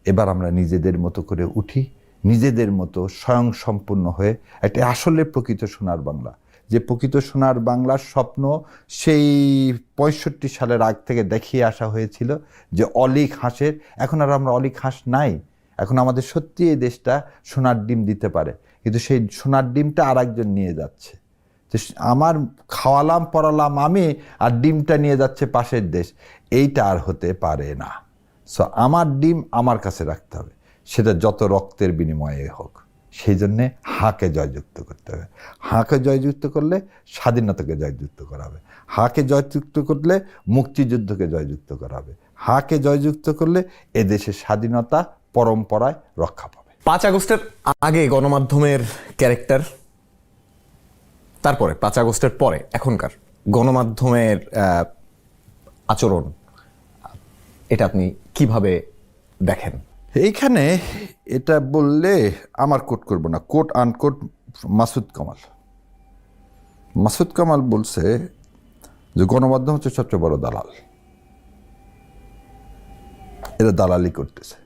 এবার আমরা নিজেদের মতো করে উঠি, নিজেদের মতো স্বয়ংসম্পূর্ণ হয়ে একটা আসলে প্রকৃত সোনার বাংলা, যে প্রকৃত সোনার বাংলার স্বপ্ন সেই 65 সালের আগ থেকে দেখিয়ে আসা হয়েছিল, যে অলিক হাঁসের, এখন আর আমরা অলিক হাঁস নাই। এখন আমাদের সত্যি এই দেশটা সোনার ডিম দিতে পারে, কিন্তু সেই সোনার ডিমটা আর একজন নিয়ে যাচ্ছে। তো আমার খাওয়ালাম পড়ালাম আমি, আর ডিমটা নিয়ে যাচ্ছে পাশের দেশ, এইটা আর হতে পারে না। সো আমার ডিম আমার কাছে রাখতে হবে, সেটা যত রক্তের বিনিময়ে হোক। সেই জন্যে হাঁকে জয়যুক্ত করতে হবে। হাঁকে জয়যুক্ত করলে স্বাধীনতাকে জয়যুক্ত করা হবে, হাঁকে জয়যুক্ত করলে মুক্তিযুদ্ধকে জয়যুক্ত করা হবে, হাঁকে জয়যুক্ত করলে এদেশের স্বাধীনতা পরম্পরায় রক্ষা পাবে। 5 আগস্টের আগে গণমাধ্যমের ক্যারেক্টার, তারপরে 5 আগস্টের পরে এখনকার গণমাধ্যমের আচরণ, এটা আপনি কিভাবে দেখেন? এইখানে এটা বললে আমার কোট করব না, কোট আনকোট মাসুদ কামাল বলছে যে গণমাধ্যম হচ্ছে সবচেয়ে বড় দালাল, এরা দালালি করতেছে।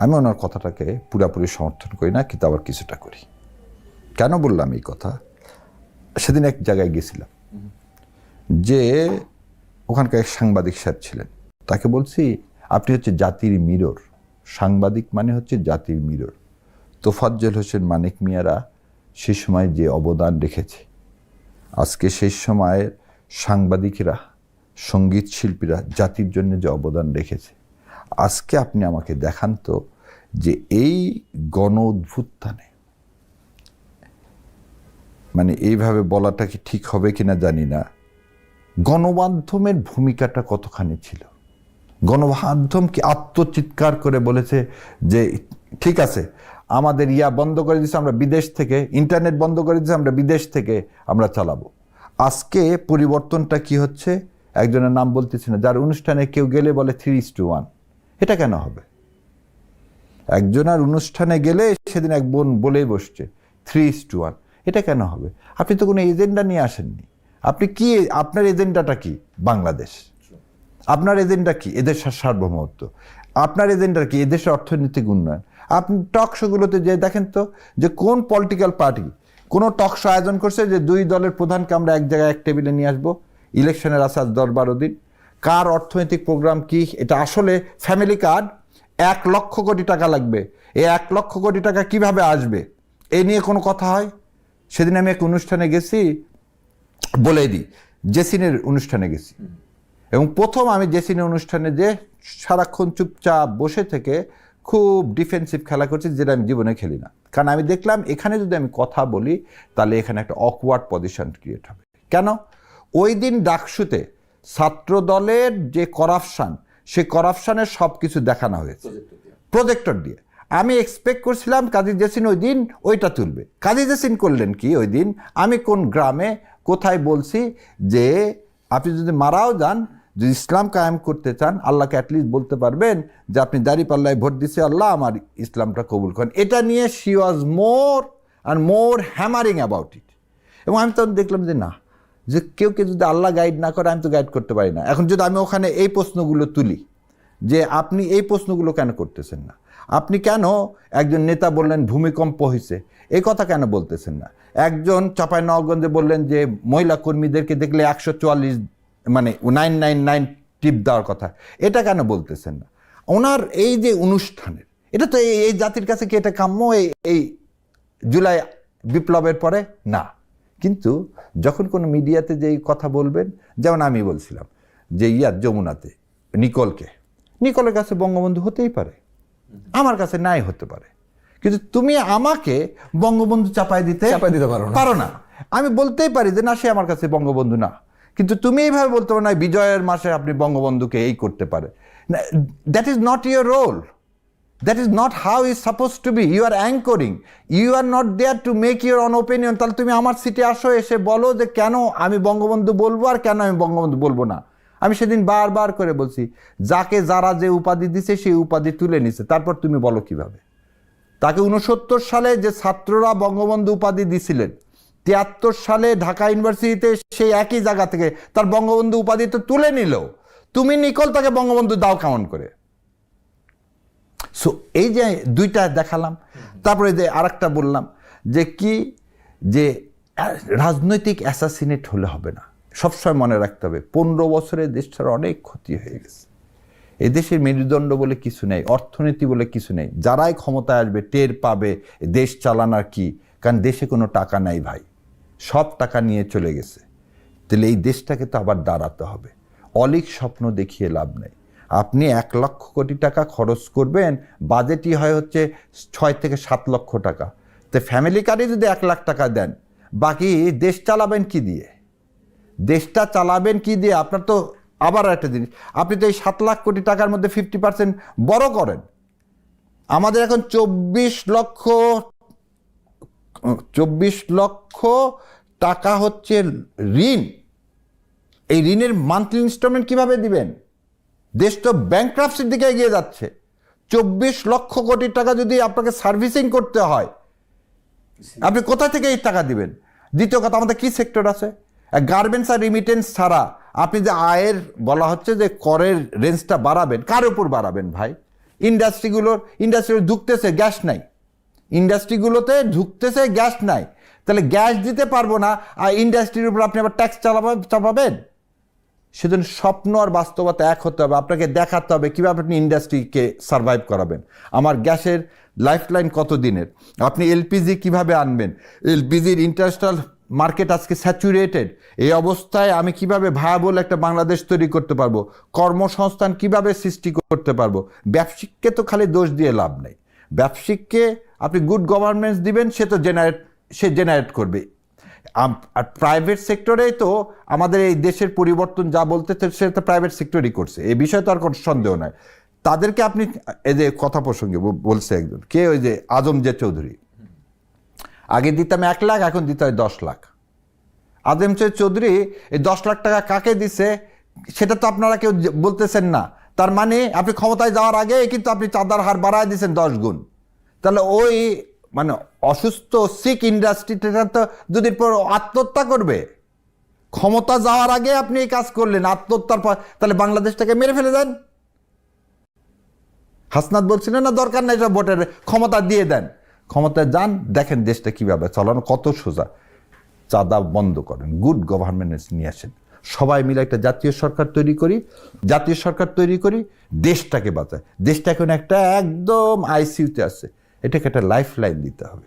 আমি ওনার কথাটাকে পুরাপুরি সমর্থন করি না, কিন্তু আবার কিছুটা করি। কেন বললাম এই কথা? সেদিন এক জায়গায় গেছিলাম, যে ওখানকার এক সাংবাদিক স্যার ছিলেন, তাকে বলছি আপনি হচ্ছে জাতির মিরর, সাংবাদিক মানে হচ্ছে জাতির মিরর। তোফাজ্জল হোসেন মানিক মিয়ারা সেই সময় যে অবদান রেখেছে, আজকে সেই সময়ের সাংবাদিকেরা, সঙ্গীত শিল্পীরা জাতির জন্য যে অবদান রেখেছে, আজকে আপনি আমাকে দেখান তো যে এই গণ অভ্যুত্থানে, মানে এইভাবে বলাটা কি ঠিক হবে কিনা জানি না, গণমাধ্যমের ভূমিকাটা কতখানি ছিল। গণমাধ্যম কি আত্মচিৎকার করে বলেছে যে ঠিক আছে আমাদের বন্ধ করে দিচ্ছে, আমরা বিদেশ থেকে ইন্টারনেট বন্ধ করে দিচ্ছে, আমরা বিদেশ থেকে আমরা চালাবো। আজকে পরিবর্তনটা কি হচ্ছে? একজনের নাম বলতেছি না, যার অনুষ্ঠানে কেউ গেলে বলে 3:1। এটা কেন হবে? একজনের অনুষ্ঠানে গেলে সেদিন এক বোন বলেই বসছে 3:1। এটা কেন হবে? আপনি তো কোনো এজেন্ডা নিয়ে আসেননি। আপনি কি, আপনার এজেন্ডাটা কি? বাংলাদেশ। আপনার এজেন্ডা কি? এদেশের সার্বভৌমত্ব। আপনার এজেন্ডা কি? এদেশের অর্থনৈতিক উন্নয়ন। আপনি টক শোগুলোতে যে দেখেন তো যে কোন পলিটিক্যাল পার্টি কোনো টক শো আয়োজন করছে যে 2 দলের প্রধানকে আমরা এক জায়গায় এক টেবিলে নিয়ে আসবো, ইলেকশনের আছে আজ 10-12 দিন, কার অর্থনৈতিক প্রোগ্রাম কি, এটা আসলে ফ্যামিলি কার্ড 1 লক্ষ কোটি টাকা লাগবে, এই 1 লক্ষ কোটি টাকা কিভাবে আসবে এই নিয়ে কোনো কথা হয়? সেদিন আমি এক অনুষ্ঠানে গেছি, বলে দিই, জেসিনের অনুষ্ঠানে গেছি, এবং প্রথম আমি জেসিনের অনুষ্ঠানে যে সারাক্ষণ চুপচাপ বসে থেকে খুব ডিফেন্সিভ খেলা করছি, যেটা আমি জীবনে খেলি না। কারণ আমি দেখলাম এখানে যদি আমি কথা বলি তাহলে এখানে একটা অকওয়ার্ড পজিশন ক্রিয়েট হবে। কেন? ওই দিন ডাকসুতে ছাত্র দলের যে করাপশান, সেই করাপশানের সব কিছু দেখানো হয়েছে প্রজেক্টর দিয়ে। আমি এক্সপেক্ট করছিলাম কাজী জেসিন ওই দিন ওইটা তুলবে। কাজী জেসিন করলেন কি ওই দিন? আমি কোন গ্রামে কোথায় বলছি যে আপনি যদি মারাও যান, যদি ইসলাম কায়েম করতে চান, আল্লাহকে অ্যাটলিস্ট বলতে পারবেন যে আপনি দাঁড়িপাল্লায় ভোট দিছে, আল্লাহ আমার ইসলামটা কবুল করেন। এটা নিয়ে she was more and more hammering about it. এবং আমি তখন দেখলাম যে না, যে কেউ যদি আল্লাহ গাইড না করে, আমি তো গাইড করতে পারি না। এখন যদি আমি ওখানে এই প্রশ্নগুলো তুলি যে আপনি এই প্রশ্নগুলো কেন করতেছেন না, আপনি কেন একজন নেতা বললেন ভূমিকম্প হয়েছে, এই কথা কেন বলতেছেন না? একজন চাঁপাইনবাবগঞ্জে বললেন যে মহিলা কর্মীদেরকে দেখলে 144 মানে 999 টিপ দেওয়ার কথা, এটা কেন বলতেছেন না? ওনার এই যে অনুষ্ঠানের, এটা তো এই জাতির কাছে কি এটা কাম্য এই জুলাই বিপ্লবের পরে? না। কিন্তু যখন কোনো মিডিয়াতে যেই কথা বলবেন, যেমন আমি বলছিলাম যে যমুনাতে নিকলের কাছে বঙ্গবন্ধু হতেই পারে, আমার কাছে নাই হতে পারে, কিন্তু তুমি আমাকে বঙ্গবন্ধু চাপাই দিতে পারো না। আমি বলতেই পারি যে না, সে আমার কাছে বঙ্গবন্ধু না, কিন্তু তুমি এইভাবে বলতে পারো না বিজয়ের মাসে আপনি বঙ্গবন্ধুকে এই করতে পারে। That is not your role. That is not how it's supposed to be. You are anchoring. You are not there to make your own opinion. তাহলে তুমি আমার সিটে আসো, এসে বলো যে কেন আমি বঙ্গবন্ধু বলবো আর কেন আমি বঙ্গবন্ধু বলবো না। আমি সেদিন বারবার করে বলছি, যাকে যারা যে উপাধি দিছে সেই উপাধি তুলে নিছে, তারপর তুমি বলো কিভাবে। তাকে 69 সালে যে ছাত্ররা বঙ্গবন্ধু উপাধি দিছিলেন, 73 সালে ঢাকা ইউনিভার্সিটিতে সেই একই জায়গা থেকে তার বঙ্গবন্ধু উপাধি তো তুলে নিল, তুমি নিকল তাকে বঙ্গবন্ধু দাও কেমন করে? সো এই যে দুইটা দেখালাম, তারপরে যে আরেকটা বললাম যে কি, যে রাজনৈতিক অ্যাসাসিনেট হলে হবে না। সবসময় মনে রাখতে হবে 15 বছরে দেশটার অনেক ক্ষতি হয়ে গেছে। এদেশের মেরুদণ্ড বলে কিছু নেই, অর্থনীতি বলে কিছু নেই। যারাই ক্ষমতায় আসবে টের পাবে দেশ চালানোর কি, কারণ দেশে কোনো টাকা নাই ভাই, সব টাকা নিয়ে চলে গেছে। তাহলে এই দেশটাকে তো আবার দাঁড়াতে হবে। অলিক স্বপ্ন দেখিয়ে লাভ নেই। আপনি 1 লক্ষ কোটি টাকা খরচ করবেন, বাজেটই হয় হচ্ছে 6 থেকে 7 লক্ষ টাকা। তো ফ্যামিলি কার্ডে যদি 1 লাখ টাকা দেন, বাকি দেশ চালাবেন কি দিয়ে? দেশটা চালাবেন কি দিয়ে? আপনার তো আবার একটা জিনিস, আপনি তো এই 7 লাখ কোটি টাকার মধ্যে 50% বড় করেন। আমাদের এখন 24 লক্ষ টাকা হচ্ছে ঋণ। এই ঋণের মান্থলি ইনস্টলমেন্ট কিভাবে দিবেন? দেশ তো ব্যাংক্রাপসির দিকে এগিয়ে যাচ্ছে। 24 লক্ষ কোটি টাকা যদি আপনাকে সার্ভিসিং করতে হয়, আপনি কোথা থেকে এই টাকা দিবেন? দ্বিতীয় কথা, আমাদের কি সেক্টর আছে? গার্মেন্টস আর রিমিটেন্স ছাড়া আপনি যে আয়ের বলা হচ্ছে যে করের রেঞ্জটা বাড়াবেন, কার উপর বাড়াবেন ভাই? ইন্ডাস্ট্রিগুলো ঢুকতেছে, গ্যাস নাই। ইন্ডাস্ট্রিগুলোতে ঢুকতেছে, গ্যাস নাই। তাহলে গ্যাস দিতে পারবো না, আর ইন্ডাস্ট্রির উপর আপনি আবার ট্যাক্স চাপাবেন? সেজন্য স্বপ্ন আর বাস্তবতা এক হতে হবে। আপনাকে দেখাতে হবে কীভাবে আপনি ইন্ডাস্ট্রিকে সার্ভাইভ করাবেন। আমার গ্যাসের লাইফলাইন কত দিনের, আপনি এলপিজি কিভাবে আনবেন? এলপিজির ইন্টারন্যাশনাল মার্কেট আজকে স্যাচুরেটেড। এই অবস্থায় আমি কিভাবে ভায়াবল একটা বাংলাদেশ তৈরি করতে পারবো? কর্মসংস্থান কিভাবে সৃষ্টি করতে পারবো? ব্যবসায়িককে তো খালি দোষ দিয়ে লাভ নেই। ব্যবসায়িককে আপনি গুড গভর্নেন্স দিবেন, সে জেনারেট করবে। আর প্রাইভেট সেক্টরেই তো আমাদের এই দেশের পরিবর্তন যা বলতে, সেটা প্রাইভেট সেক্টরই করছে, এই বিষয়ে তো আর কোনো সন্দেহ নাই। তাদেরকে আপনি এই যে কথা প্রসঙ্গে বলছে একজন, কে ওই যে আজম চৌধুরী, আগে দিতাম 1 লাখ, এখন দিতে হয় 10 লাখ। আজম চৌধুরী এই 10 লাখ টাকা কাকে দিছে সেটা তো আপনারা কেউ বলতেছেন না। তার মানে আপনি ক্ষমতায় যাওয়ার আগে কিন্তু আপনি চাঁদার হার বাড়ায় দিয়েছেন 10 গুণ। তাহলে ওই মানে অসুস্থ সিক ইন্ডাস্ট্রিটা তো দুদিন পর আত্মহত্যা করবে। ক্ষমতা যাওয়ার আগে আপনি এই কাজ করলেন, আত্মহত্যার পর তাহলে বাংলাদেশটাকে মেরে ফেলে দেন। হাসনাত বলছিলেন না দরকার নাই সব ভোটের, ক্ষমতা দিয়ে দেন। ক্ষমতায় যান, দেখেন দেশটা কিভাবে চালানো, কত সোজা। চাঁদা বন্ধ করেন, গুড গভর্নেন্স নিয়ে আসেন, সবাই মিলে একটা জাতীয় সরকার তৈরি করি, জাতীয় সরকার তৈরি করি, দেশটাকে বাঁচায়। দেশটা এখন একটা একদম আইসিইউতে আছে, এটাকে একটা লাইফ লাইন দিতে হবে।